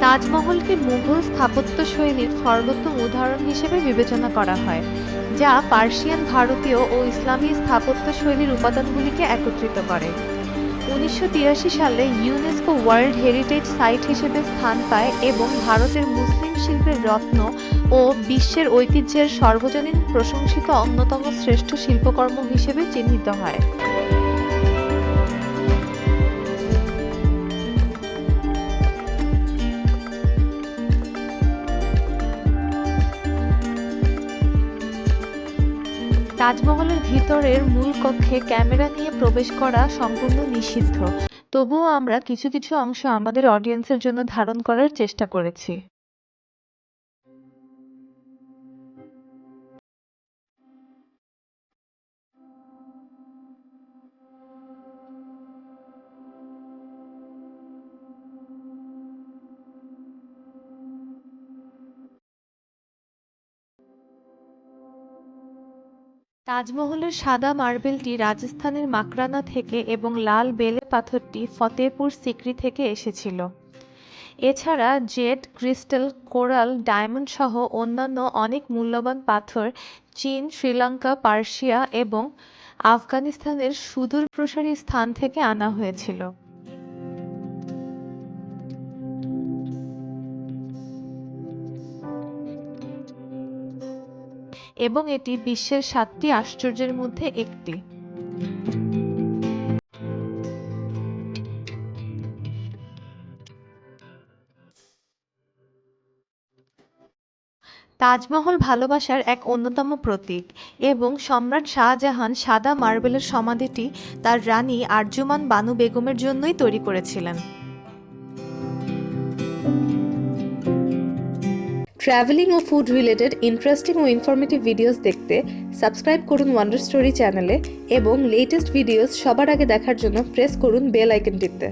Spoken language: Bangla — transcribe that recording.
তাজমহলকে মুঘল স্থাপত্যশৈলীর সর্বোত্তম উদাহরণ হিসেবে বিবেচনা করা হয়, যা পার্সিয়ান, ভারতীয় ও ইসলামী স্থাপত্যশৈলীর উপাদানগুলিকে একত্রিত করে। ১৯৮৩ সালে ইউনেস্কো ওয়ার্ল্ড হেরিটেজ সাইট হিসেবে স্থান পায় এবং ভারতের মুসলিম শিল্পের রত্ন ও বিশ্বের ঐতিহ্যের সর্বজনীন প্রশংসিত অন্যতম শ্রেষ্ঠ শিল্পকর্ম হিসেবে চিহ্নিত হয়। তাজমহলের ভিতরের মূল কক্ষে ক্যামেরা নিয়ে প্রবেশ করা সম্পূর্ণ নিষিদ্ধ, তবুও আমরা কিছু কিছু অংশ আমাদের অডিয়েন্সের জন্য ধারণ করার চেষ্টা করেছি। তাজমহলের সাদা মার্বেলটি রাজস্থানের মাকরানা থেকে এবং লাল বেলে পাথরটি ফতেহপুর সিক্রি থেকে এসেছিল। এছাড়া জেড, ক্রিস্টাল, কোরাল, ডায়মন্ড সহ অন্যান্য অনেক মূল্যবান পাথর চীন, শ্রীলঙ্কা, পার্সিয়া এবং আফগানিস্তানের সুদূরপ্রসারী স্থান থেকে আনা হয়েছিল। এবং এটি বিশ্বের ৭টি আশ্চর্যের মধ্যে একটি। তাজমহল ভালোবাসার এক অন্যতম প্রতীক এবং সম্রাট শাহজাহান সাদা মার্বেলের সমাধিটি তার রানী আরজুমান বানু বেগমের জন্যই তৈরি করেছিলেন। ট্রাভেলিং ও ফুড রিলেটেড ইন্টারেস্টিং ও ইনফরমেটিভ ভিডিওস দেখতে সাবস্ক্রাইব করুন ওয়ান্ডার স্টোরি চ্যানেলে এবং লেটেস্ট ভিডিওস সবার আগে দেখার জন্য প্রেস করুন বেল আইকনটিতে।